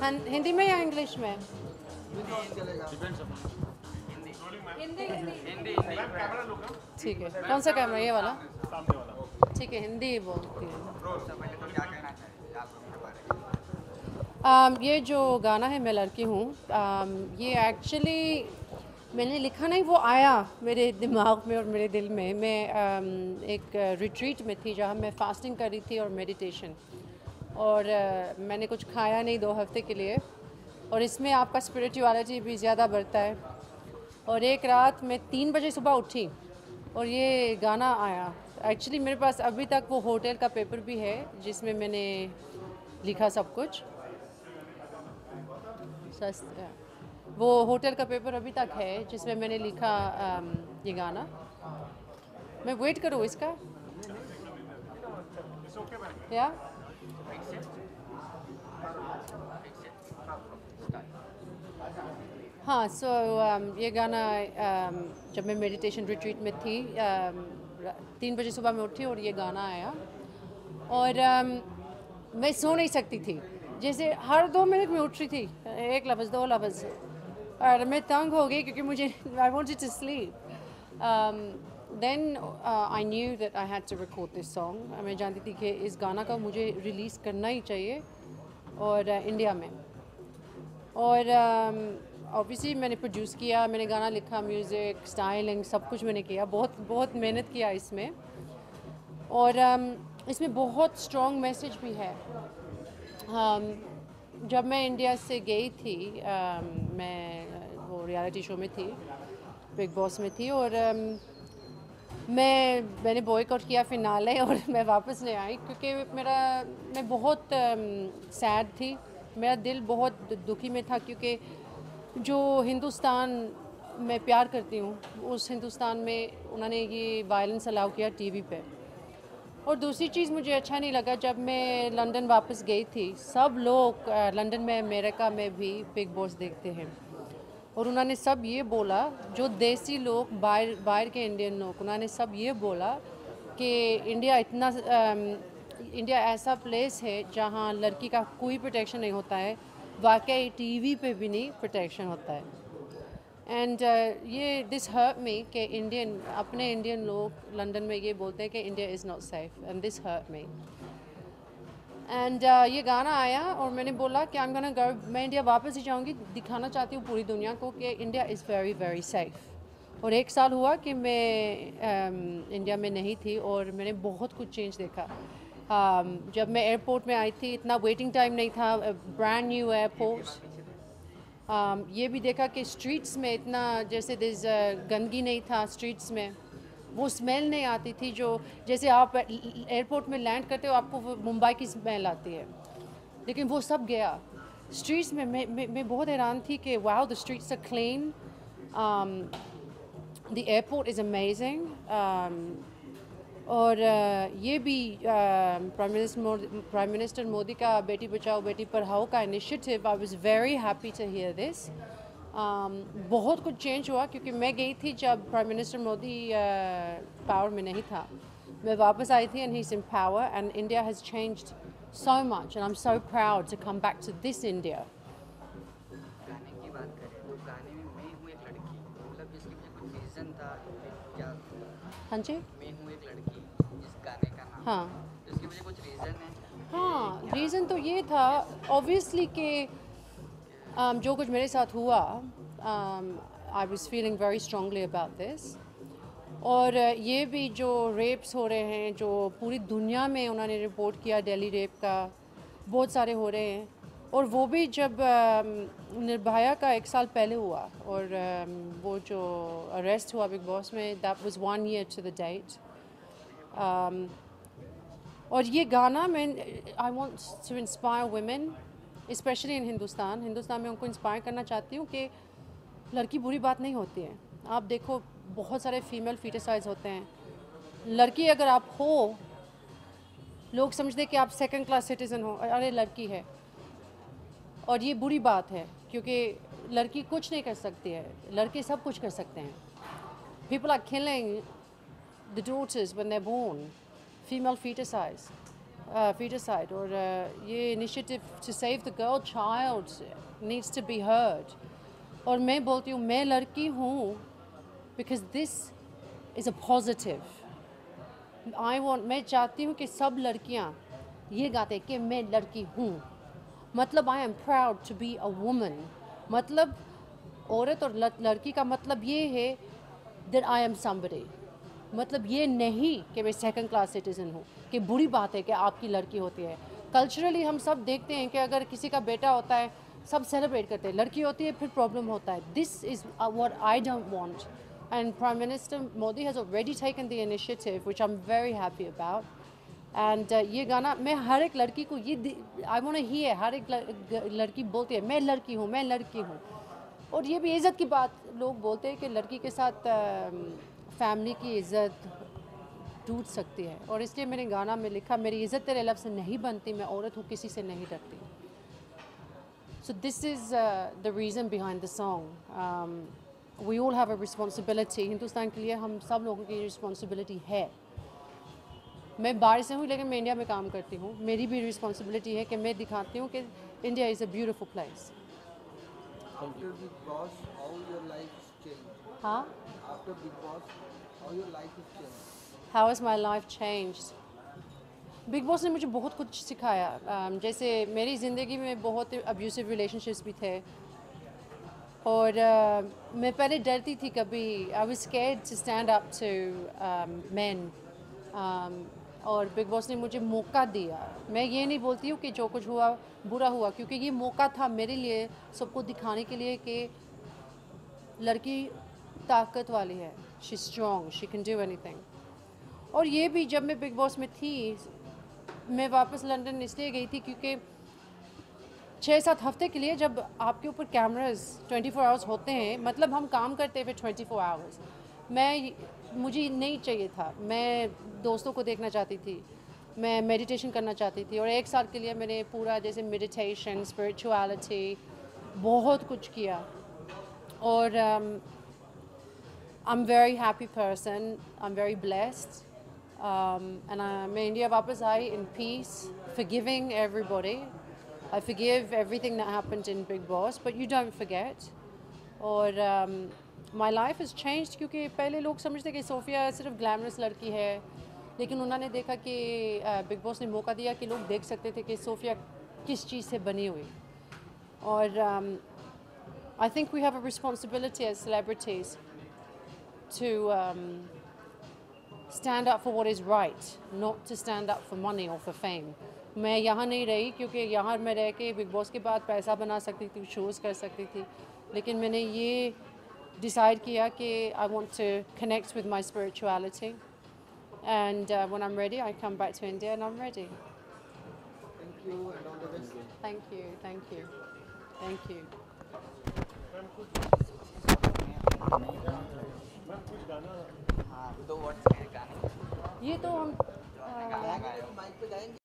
हिंदी में या इंग्लिश में? ठीक है, कौन सा कैमरा, ये वाला? ठीक है, हिंदी ही बोलती हूँ। ये जो गाना है मैं लड़की हूँ, ये एक्चुअली मैंने लिखा नहीं, वो आया मेरे दिमाग में और मेरे दिल में। मैं एक रिट्रीट में थी जहाँ मैं फास्टिंग कर रही थी और मेडिटेशन, और मैंने कुछ खाया नहीं 2 हफ्ते के लिए, और इसमें आपका स्पिरिचुअलिटी भी ज़्यादा बढ़ता है। और एक रात मैं 3 बजे सुबह उठी और ये गाना आया। एक्चुअली मेरे पास अभी तक वो होटल का पेपर भी है जिसमें मैंने लिखा सब कुछ। वो होटल का पेपर अभी तक है जिसमें मैंने लिखा ये गाना। मैं वेट करूँ इसका या? हाँ, ये गाना जब मैं मेडिटेशन रिट्रीट में थी, 3 बजे सुबह में उठी और ये गाना आया, और मैं सो नहीं सकती थी। जैसे हर 2 मिनट में उठ रही थी, एक लफ्ज़ 2 लफ्ज़, और मैं तंग हो गई क्योंकि मुझे I wanted to sleep. Then I knew that I had to record this song. मैं जानती थी कि इस गाना का मुझे रिलीज़ करना ही चाहिए, और इंडिया में। और ऑब्वियसली मैंने प्रोड्यूस किया, मैंने गाना लिखा, म्यूज़िक, स्टाइलिंग, सब कुछ मैंने किया, बहुत बहुत मेहनत किया इसमें। और इसमें बहुत स्ट्रॉन्ग मैसेज भी है। जब मैं इंडिया से गई थी, मैं वो रियलिटी शो में थी, बिग बॉस में थी, और मैंने बॉयकॉट किया फिनाले, और मैं वापस नहीं आई क्योंकि मैं बहुत सैड थी। मेरा दिल बहुत दुखी में था क्योंकि जो हिंदुस्तान मैं प्यार करती हूँ, उस हिंदुस्तान में उन्होंने ये वायलेंस अलाउ किया टीवी पे। और दूसरी चीज़ मुझे अच्छा नहीं लगा, जब मैं लंदन वापस गई थी, सब लोग लंदन में, अमेरिका में भी बिग बॉस देखते हैं, और उन्होंने सब ये बोला, जो देसी लोग, बाहर बाहर के इंडियन लोग, उन्होंने सब ये बोला कि इंडिया ऐसा प्लेस है जहाँ लड़की का कोई प्रोटेक्शन नहीं होता है, वाकई टीवी पे भी नहीं प्रोटेक्शन होता है। एंड ये दिस हर्ट मी कि अपने इंडियन लोग लंदन में ये बोलते हैं कि India is not safe, and this hurt me. And ये गाना आया और मैंने बोला कि आई एम गोना गो, मैं इंडिया वापस ही जाऊंगी, दिखाना चाहती हूँ पूरी दुनिया को कि India is very very safe. और 1 साल हुआ कि मैं इंडिया में नहीं थी, और मैंने बहुत कुछ चेंज देखा। जब मैं एयरपोर्ट में आई थी, इतना वेटिंग टाइम नहीं था, ब्रांड न्यू एयरपोर्ट। ये भी देखा कि स्ट्रीट्स में इतना जैसे गंदगी नहीं था स्ट्रीट्स में, वो स्मेल नहीं आती थी जो जैसे आप एयरपोर्ट में लैंड करते हो आपको वो मुंबई की स्मेल आती है, लेकिन वो सब गया स्ट्रीट्स में। मैं बहुत हैरान थी कि wow, the streets are clean, the airport is amazing. और ये भी प्राइम मिनिस्टर मोदी का बेटी बचाओ बेटी पढ़ाओ का initiative, I was very happy to hear this. बहुत कुछ चेंज हुआ क्योंकि मैं गई थी जब प्राइम मिनिस्टर मोदी पावर में नहीं था, मैं वापस आई थी, and he is in power, and India has changed so much, and I am so proud to come back to this India. गाने की बात करें तो गाने में मैं हूँ एक लड़की, मतलब इसके पीछे कुछ रीज़न था क्या? हाँ जी, मैं हूँ एक लड़की, इस गाने का नाम, हाँ तो इसके पीछे कुछ रीज़न है? हाँ, रीज़न तो ये था ऑब्वियसली कि जो कुछ मेरे साथ हुआ, I was feeling very strongly about this. और ये भी जो रेप्स हो रहे हैं, जो पूरी दुनिया में उन्होंने रिपोर्ट किया, दिल्ली रेप का बहुत सारे हो रहे हैं, और वो भी जब निर्भया का 1 साल पहले हुआ, और वो जो अरेस्ट हुआ बिग बॉस में, that was 1 year to the date. और ये गाना मैं I want to inspire women, specially in Hindustan में उनको इंस्पायर करना चाहती हूँ कि लड़की बुरी बात नहीं होती है। आप देखो बहुत सारे फीमेल फीटिसाइज होते हैं, लड़की अगर आप हो, लोग समझते कि आप सेकंड क्लास सिटीज़न हो, अरे लड़की है, और ये बुरी बात है क्योंकि लड़की कुछ नहीं कर सकती है, लड़के सब कुछ कर सकते हैं। People are killing the daughters when they're born, female feticide. feticide और ये initiative to save the girl child needs to be heard. और मैं बोलती हूँ मैं लड़की हूँ because this is a positive. मैं चाहती हूँ कि सब लड़कियाँ ये गाते कि मैं लड़की हूँ, मतलब I am proud to be a woman. मतलब औरत और लड़की का मतलब ये है that I am somebody. मतलब ये नहीं कि मैं सेकंड क्लास सिटीज़न हूँ, कि बुरी बात है कि आपकी लड़की होती है. कल्चरली हम सब देखते हैं कि अगर किसी का बेटा होता है सब सेलिब्रेट करते हैं, लड़की होती है फिर प्रॉब्लम होता है. This is what I don't want, and prime minister Modi has already taken the initiative which I am very happy about. And ये गाना मैं हर एक लड़की को ये आई वांट टू हियर, हर एक लड़की बोलती है मैं लड़की हूँ, मैं लड़की हूँ. और ये भी इज़्ज़त की बात लोग बोलते हैं कि लड़की के साथ फैमिली की इज़्ज़त टूट सकती है, और इसलिए मैंने गाना में लिखा मेरी इज़्ज़त तेरे लफ्ज़ से नहीं बनती, मैं औरत हूँ किसी से नहीं डरती. So this is the reason behind the song. We all have a responsibility. Hindustan के लिए हम सब लोगों की रिस्पॉन्सिबिलिटी है. मैं बाहर से हूँ लेकिन मैं इंडिया में काम करती हूँ. मेरी भी रिस्पॉन्सिबिलिटी है कि मैं दिखाती हूँ कि India is a beautiful place. After Big Boss, how your life has changed? हाँ, After Big Boss, how your life has changed? How has my life changed? Big Boss ने मुझे बहुत कुछ सिखाया. जैसे मेरी ज़िंदगी में बहुत अब्यूसिव रिलेशनशिप्स भी थे, और मैं पहले डरती थी कभी. I was scared to stand up to men, और बिग बॉस ने मुझे मौका दिया. मैं ये नहीं बोलती हूँ कि जो कुछ हुआ बुरा हुआ, क्योंकि ये मौका था मेरे लिए सबको दिखाने के लिए कि लड़की ताकत वाली है. She strong, she can do anything. और ये भी जब मैं बिग बॉस में थी, मैं वापस लंदन इसलिए गई थी क्योंकि 6-7 हफ्ते के लिए जब आपके ऊपर कैमरास 24 आवर्स होते हैं, मतलब हम काम करते हैं फिर 24 आवर्स. मुझे नहीं चाहिए था. मैं दोस्तों को देखना चाहती थी, मैं मेडिटेशन करना चाहती थी, और 1 साल के लिए मैंने पूरा जैसे मेडिटेशन, स्पिरिचुअलिटी बहुत कुछ किया. और I'm very happy person. I'm very blessed. And मैं इंडिया वापस आई in peace, forgiving everybody. I forgive everything that happened in Big Boss, but you don't forget. और my life has changed क्योंकि पहले लोग समझते कि सोफिया सिर्फ ग्लैमरस लड़की है, लेकिन उन्होंने देखा कि बिग बॉस ने मौका दिया कि लोग देख सकते थे कि सोफिया किस चीज़ से बनी हुई. और I think we have a responsibility as celebrities to stand up for what is right, not to stand up for money or for fame. मैं यहाँ नहीं रही क्योंकि यहाँ मैं रह के बिग बॉस के बाद पैसा बना सकती थी, शोज़ कर सकती थी, लेकिन मैंने ये डिसाइड किया कि I want to connect with my spirituality, and when I'm ready I come back to India and I'm ready. Thank you and all the best. Thank you, thank you, thank you. हाँ, 2 words हैं गाने. ये तो हम mic पे जाएंगे.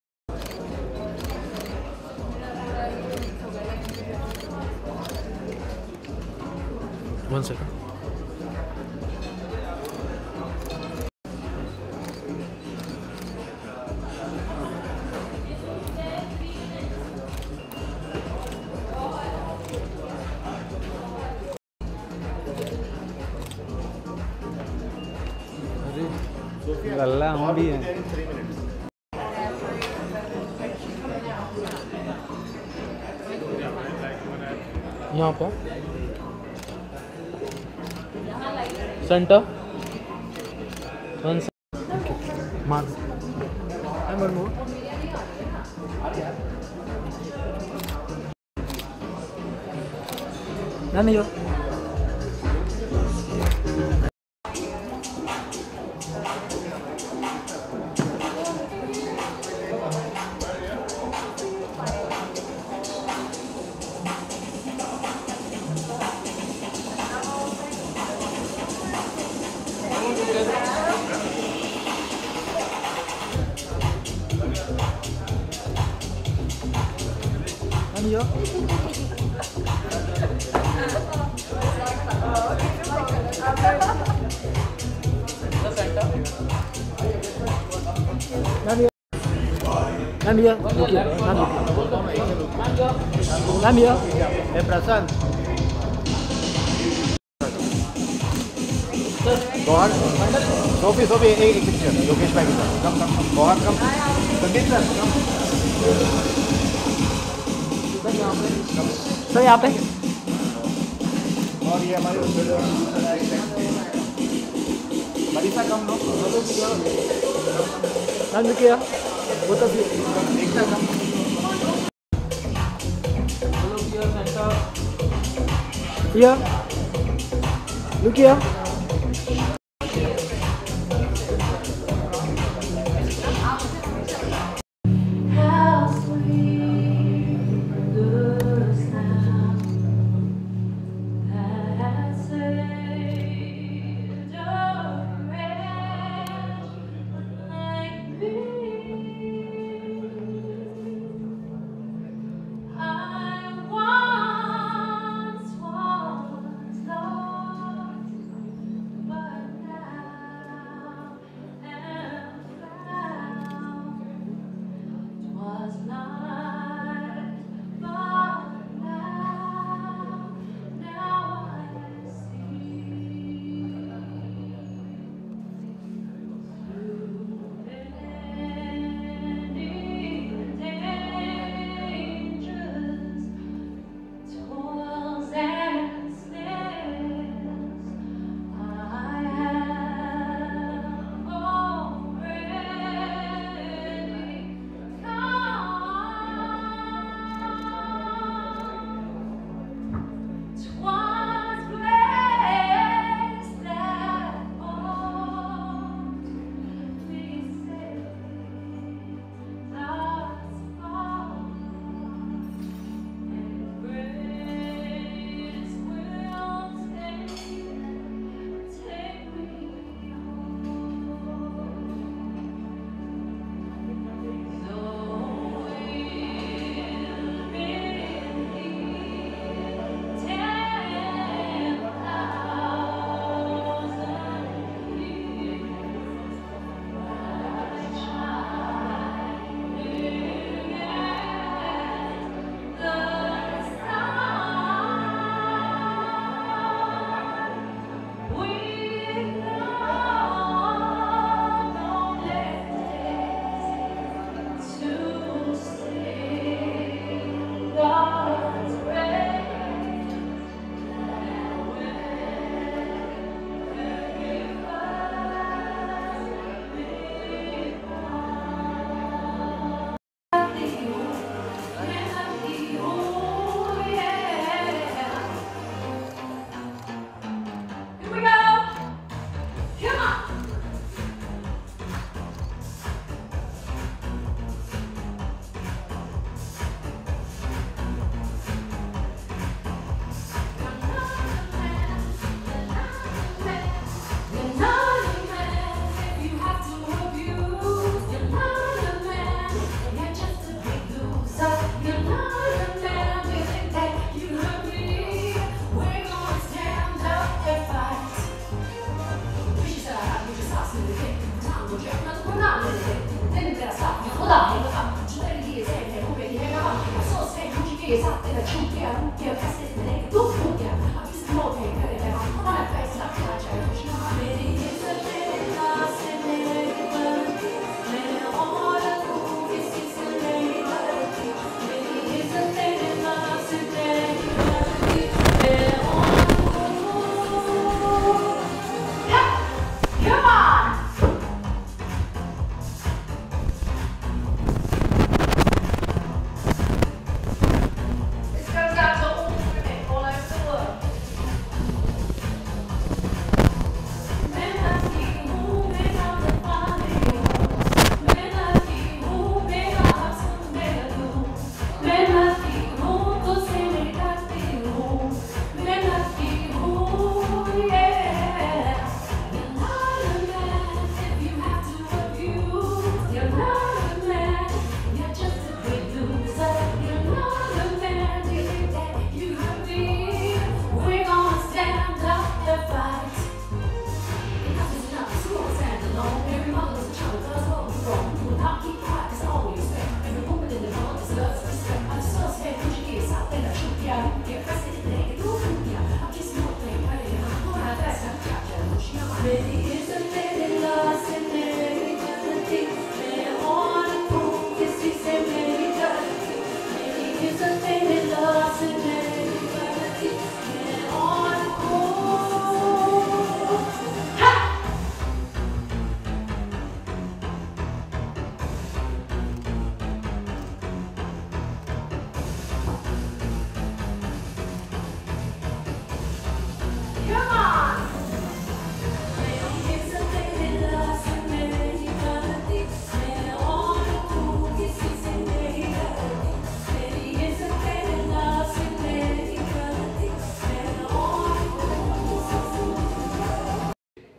One second. अरे लल्ला हम भी हैं. यहाँ पर सेंटर वन मार one more. नहीं हो नहीं हो नहीं I'm here. Look here. I'm looking. I'm here. Hey, Prasad. Gohar. Sophie, एक picture. Yogesh bhai के साथ. Come. Gohar, come. Sandeep sir, come. Sir यहाँ पे और ये हमारे Marisa come low. I'm look here. Both of you. Ekta come. Here. Look here. How sweet the sound that saved a wretch like me. I once was lost, but now am found. Was not, but now I see. Through many dangers, toils and snares, I have already Twas grace that bought me safe thus far, and grace will take me home. Though we'll be 10,000 years, bright shining as the sun, with love only to sing God's praise, and Here we go. Come on. You're not a man if you have to abuse. You're not a man, you're just a big loser. You're not a man, you think that you hurt me. We're gonna stand up and fight. Wish you said I had you just ask me to get time to get we're not living it. Then you better stop me. Hold on, hold on. You better get his head and open your head up. I saw his head, you get his out there, you get out there, pass it, and then look, yeah. I'm just more than good at I'm on that face, not trying to change. Maybe it's a little lost in neighborhood. Maybe all the movies is a neighborhood. Maybe it's a little lost in neighborhood. Maybe all the Come on! This goes out to all women all over the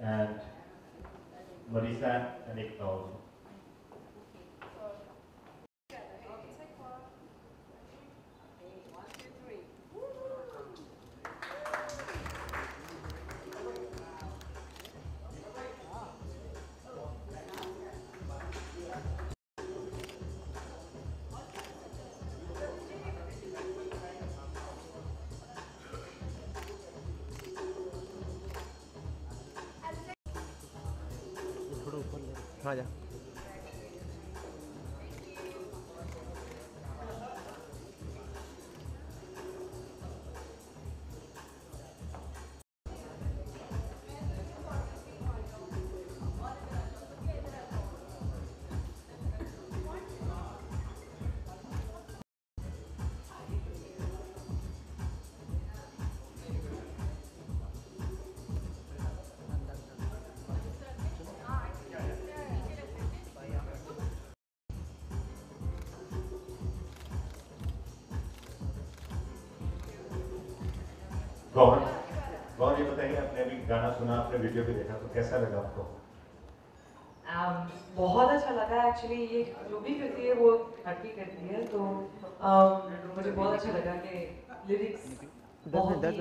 And Marisa and Ekta also. हाँ जा गौर ये बताइए, आपने अभी गाना सुना, आपने video भी देखा, तो कैसा लगा आपको? बहुत अच्छा लगा एक्चुअली। ये जो भी करती है वो हट करती है, तो मुझे बहुत अच्छा लगा कि लिरिक्स बहुत ही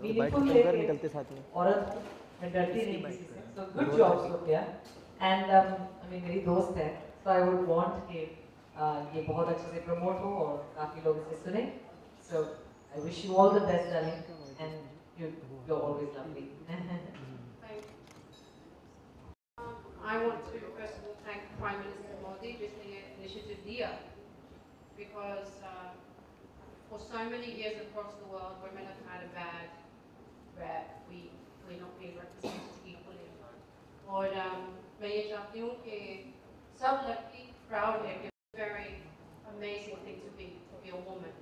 मीनिंगफुल है, निकलते साथ में औरत मैं डरती नहीं किसी से, तो good job Sophia. And I mean मेरी दोस्त है, तो आई वुड वांट कि ये बहुत अच्छे से प्रमोट हो और काफ़ी लोग इसे सुने। So I wish you all the best darling, and you're always lovely. I want to first of all thank Prime Minister Modi for the initiative Dia, because for so many years across the world, women have had a bad rep. We're not being represented equally. और मैं ये चाहती हूँ कि सब लड़की proud है कि very amazing thing to be a woman.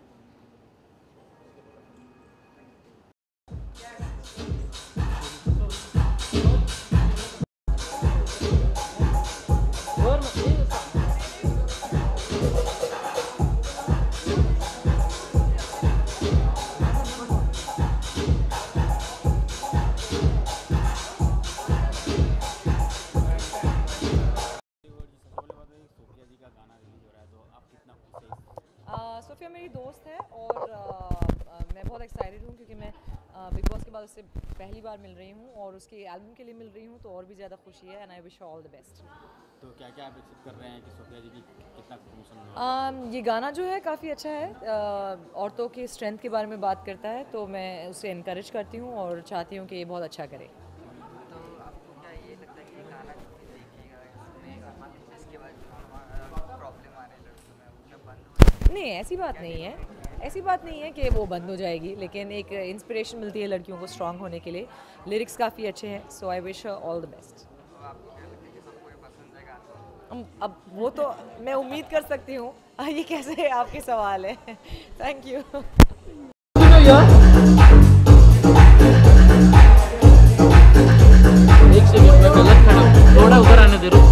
Sophia मेरी दोस्त है और मैं बहुत एक्साइटेड हूँ क्योंकि मैं बिग बॉस के बाद उससे पहली बार मिल रही हूँ और उसके एल्बम के लिए मिल रही हूँ, तो और भी ज़्यादा खुशी है। And I wish all the best. तो क्या क्या आप एक्सपेक्ट कर रहे हैं कि सोफिया जी की कितना प्रमोशन होगा? ये गाना जो है काफ़ी अच्छा है, औरतों की स्ट्रेंथ के बारे में बात करता है, तो मैं उसे इनकरेज करती हूँ और चाहती हूँ कि ये बहुत अच्छा करे। तो आपको क्या ये लगता है कि ये गाना देखिएगा, सुनेगा, इसके बाद प्रॉब्लम आ रही है लड़कों में, वो क्या बंद हो? नहीं, ऐसी बात नहीं है, ऐसी बात नहीं है कि वो बंद हो जाएगी, लेकिन एक इंस्पिरेशन मिलती है लड़कियों को स्ट्रांग होने के लिए। लिरिक्स काफ़ी अच्छे हैं, so I wish all the best. तो आपको क्या लगता है कि सबको ये पसंद है गाना? अब वो तो मैं उम्मीद कर सकती हूँ, ये कैसे आपके सवाल है। Thank you. एक सेकंड मैं गलत खड़ा हूँ, थोड़ा उधर आने दे रहा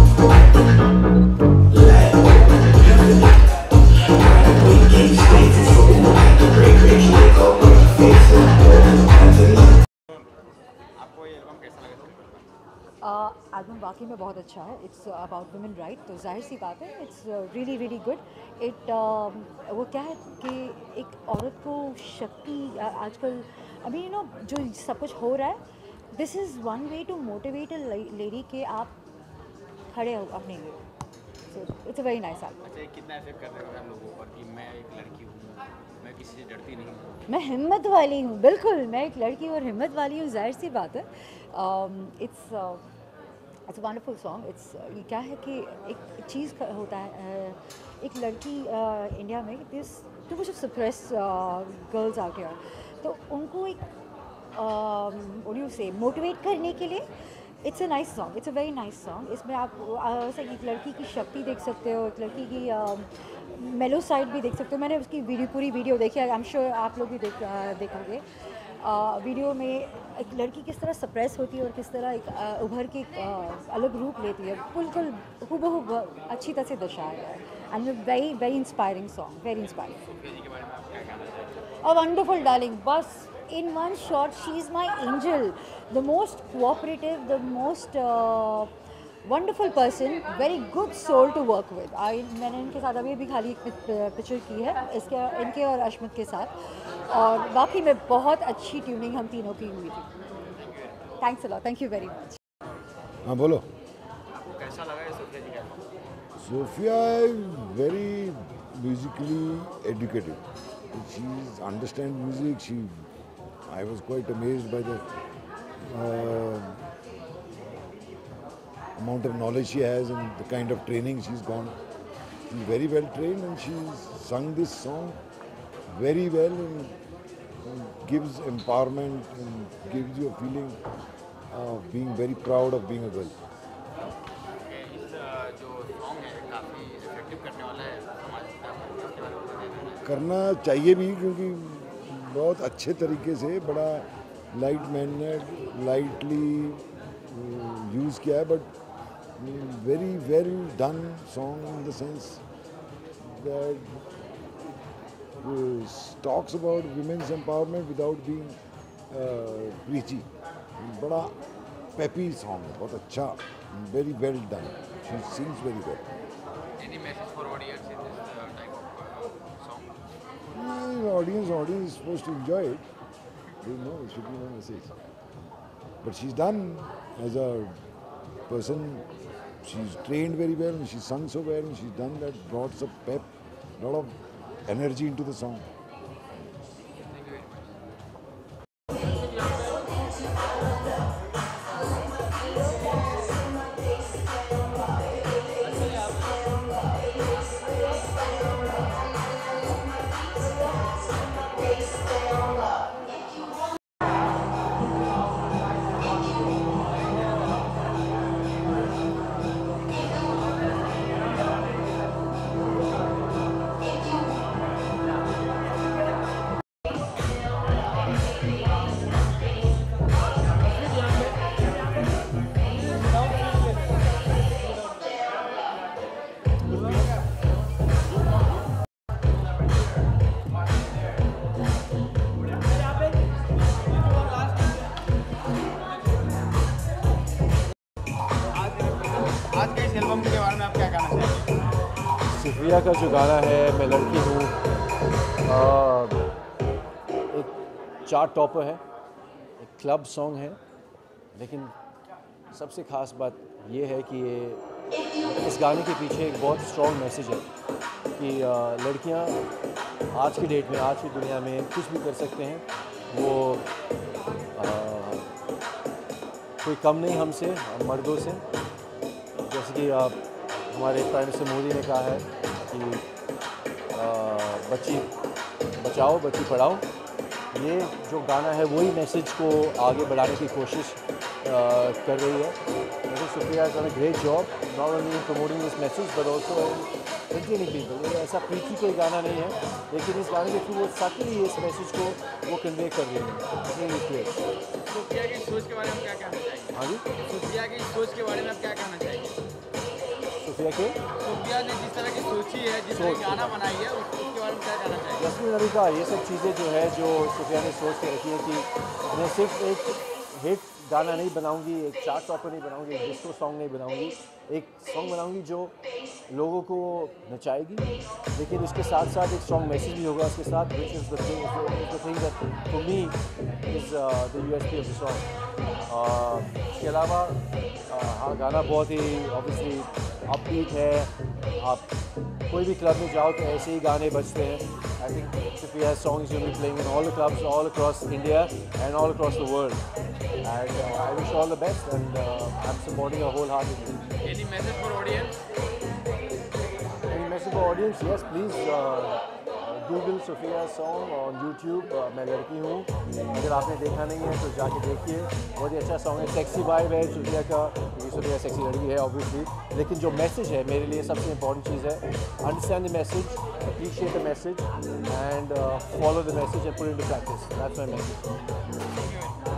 एल्बम वाकई में बहुत अच्छा है। इट्स अबाउट वुमेन राइट, तो जाहिर सी बात है it's really really good. It वो क्या है कि एक औरत को शक्ति आजकल अभी यू नो जो सब कुछ हो रहा है, this is one way to motivate a lady के आप खड़े हो अपने लिए। So it's a very nice album. अच्छा, कितना इफेक्ट कर रहा है लोगों पर कि मैं एक लड़की हूँ, मैं किसी से डरती नहीं हूँ। मैं हिम्मत वाली हूँ, बिल्कुल मैं एक लड़की और हिम्मत वाली हूँ, जाहिर सी बात है। It's wonderful song. इट्स ये क्या है कि एक चीज़ होता है, एक लड़की इंडिया में this too much of suppress girls out here, तो उनको एक व्हाट डू यू से मोटिवेट करने के लिए it's a nice song, it's a very nice song. इसमें आप एक लड़की की शक्ति देख सकते हो, एक लड़की की मेलो साइड भी देख सकते हो। मैंने उसकी पूरी वीडियो देखी है, आई एम श्योर आप लोग भी देखोगे। वीडियो में एक लड़की किस तरह सप्रेस होती है और किस तरह एक उभर के अलग रूप लेती है, बिल्कुल हूबहू अच्छी तरह से दर्शाया गया है। And very very inspiring song, very inspiring. Sophia ji के बारे में आप क्या कहना चाहेंगे? A wonderful darling, bus in one shot she is my angel, the most cooperative, the most wonderful person, very good soul to work with. मैंने इनके साथ अभी खाली एक पिक्चर की है इनके और अश्मित के साथ, और बाकी में बहुत अच्छी ट्यूनिंग हम तीनों की हुई थी। Thanks a lot, thank you very much. हाँ बोलो। आपको कैसा लगा है सोफिया जी का album? Sophia is very musically educated. She understands music. I was quite amazed by the amount of knowledge she has and the kind of training she's gone. She's very well trained and she's sung this song very well and gives empowerment and gives you a feeling of being very proud of being a girl. जो song है काफ़ी effective करने वाला है समाज का, इसके बारे में बताइए। करना चाहिए भी, क्योंकि बहुत अच्छे तरीके से बड़ा लाइटली यूज़ किया है, but very well done song in the sense that talks about women's empowerment without being preachy. बड़ा पेपी सॉन्ग है, बहुत अच्छा, very well done. She sings very well. Any message for audience in this type of song? Audience is supposed to enjoy it. There should be no message. But she's done as a person. She's trained very well and she's sung so well and she's done that, brought some pep, lot of energy into the song. आज के इस album के बारे में आप क्या कहना चाहेंगे? सोफिया का जो गाना है मैं लड़की हूँ, एक चार्ट टॉपर है, एक क्लब सॉन्ग है, लेकिन सबसे ख़ास बात ये है कि ये इस गाने के पीछे एक बहुत स्ट्रॉन्ग मैसेज है कि लड़कियाँ आज की डेट में, आज की दुनिया में कुछ भी कर सकते हैं। वो कोई कम नहीं हमसे, मर्दों से। जैसे कि हमारे प्राइम मिनिस्टर मोदी ने कहा है कि बच्ची बचाओ बच्ची पढ़ाओ। ये जो गाना है वही मैसेज को आगे बढ़ाने की कोशिश कर रही है। Sophia has done a great job not only in promoting this message but also in entertaining people। ये ऐसा प्रीति कोई गाना नहीं है, लेकिन इस गाने के थ्रू वो सटली इस मैसेज को वो कन्वे कर रही है। सोफिया की सोच के बारे में क्या कहना चाहेंगे? हाँ जी, सोफिया की सोच के बारे में आप क्या कहना चाहेंगे? सोफिया ने जिस तरह की सोची है, जिस तरह की गाना बनाई है, उसके बारे में क्या कहना चाहेंगे? रश्मि नबी का ये सब चीज़ें जो है जो सोफिया ने सोच के रखी है कि मैं सिर्फ एक हिट गाना नहीं बनाऊंगी, एक चार्ट टॉपर नहीं बनाऊंगी, एक डिस्को सॉन्ग नहीं बनाऊंगी, एक सॉन्ग बनाऊंगी जो लोगों को नचाएगी, लेकिन इसके साथ साथ एक स्ट्रॉन्ग मैसेज भी होगा उसके साथ, which is the thing that for me is the USP of the song। इसके अलावा हाँ, गाना बहुत ही ऑब्वियसली अपबीट है। आप कोई भी क्लब में जाओ तो ऐसे ही गाने बजते हैं। I think Sophia's song is going to be playing in all the clubs all across India and all across the world. And I wish her all the best, and I'm supporting her wholeheartedly. Any message for audience? Any message for audience? Yes, please Google Sophia's song on YouTube. मैं लड़की हूँ, अगर आपने देखा नहीं है तो जाके देखिए, बहुत ही अच्छा सॉन्ग है, सेक्सी वाइब है सोफिया का, क्योंकि सोफिया सेक्सी लड़की है ऑब्वियसली, लेकिन जो मैसेज है मेरे लिए सबसे इम्पोर्टेंट चीज़ है, understand the message, appreciate the message and follow the message and put it into practice. That's my message.